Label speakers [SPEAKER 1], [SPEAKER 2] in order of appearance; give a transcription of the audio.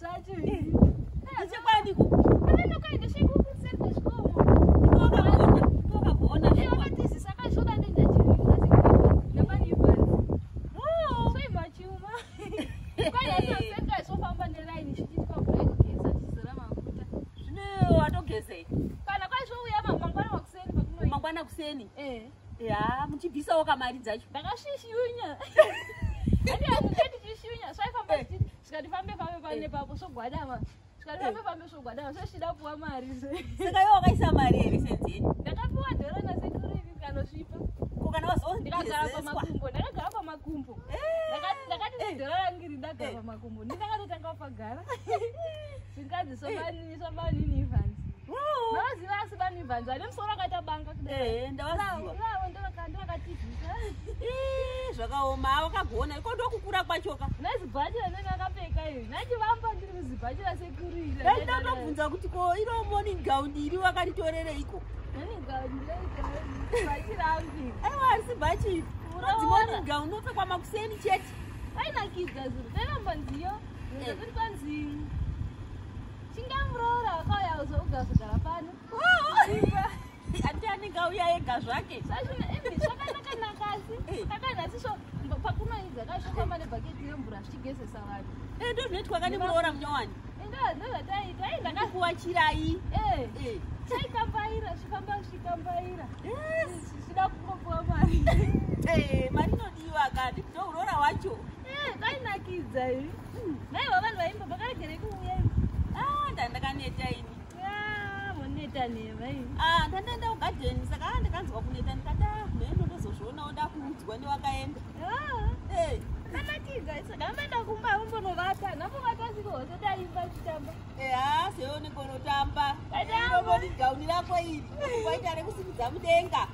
[SPEAKER 1] zvacho.
[SPEAKER 2] Ndichekwaniko?
[SPEAKER 1] Ndinokaenda sekukuseri kwezvikomo.
[SPEAKER 2] Ndokabona.
[SPEAKER 1] Vakatisi saka shoda ndindachirinda Sekuru Evans. Sei machuma. Kwaita seka sofamba neraini chichitika break kugeza chizera mafuta.
[SPEAKER 2] Zvino watogezei?
[SPEAKER 1] Kana kwaizvouya mangwana wakuseni pakunoita.
[SPEAKER 2] Mangwana kuseni? Ya, muchibvisawo kamari dzacho.
[SPEAKER 1] Ndakashishunya. Handiyazviti chishunya. Swaifamba chichiti zvikandifambe pane papo sogwadama. Zvikandifambe sogwadama sochida kupuwa mari.
[SPEAKER 2] Saka iwe wakaisa mari here senzeni?
[SPEAKER 1] Ndakapuwa dhora naSekuru Evans kanosvipa.
[SPEAKER 2] Kana wazo
[SPEAKER 1] ndakagara pamakumbo. Ndakagara pamakumbo. Ndakati dhora rangu ndagara pamakumbo. Ndakatotanga pagara. Zvingadzi sobanini Evans. Ndawaziva asi bani Evans ane musoro akaita banga kudai.
[SPEAKER 2] Ndawaziva.
[SPEAKER 1] Lawo ndakatibvisa.
[SPEAKER 2] Zvakaoma wakagona iko ndokukura kwachoka.
[SPEAKER 1] Nezibhachi randakapfeka iri. Nachivamba ndiri muzibhachi raSekuru iri.
[SPEAKER 2] Ndakatobvunza kuti ko iro morning gown iri wakaritorereko.
[SPEAKER 1] Morning gown ndiri bhachi rangu.
[SPEAKER 2] Aiwa arisi bhachi. Morning gown unopfekwa makuseni chete.
[SPEAKER 1] Ainakidza zviro. Tairamba nziyo. Ndakati kwanzi chingamurora akauya uzogara pano.
[SPEAKER 2] Ati anenge auya ega zvake.
[SPEAKER 1] Zvakanaka asi. Kakanhasi pakunoidza kashofamba nebhaketi remvura zvichigezesa vanhu.
[SPEAKER 2] Ndozvinoitwa kane muroora munyowani.
[SPEAKER 1] Ndozvataita.
[SPEAKER 2] Ndakakuwachirai.
[SPEAKER 1] Chaikambaira zvikambaira. Zvida kungopuwa mari.
[SPEAKER 2] Mari inodiwa kati ndouroora wacho.
[SPEAKER 1] Kainakidza iri. Naiva vanhu vaimba vakaregere kuuya iri.
[SPEAKER 2] Ndakaneta ini.
[SPEAKER 1] Moneta neva iri.
[SPEAKER 2] Ndandaenda kugadheni saka ndakanzwa kuneta ndikati mhendo ndozozvionawo ndakuudzwa newakaenda.
[SPEAKER 1] Kanakidza saka amenda kumba umbonovata. Nambovata sikose taimba tichitamba.
[SPEAKER 2] Sewo unenge unotamba. Iro morning gown rako iri. Waita rekusimudza mudenga.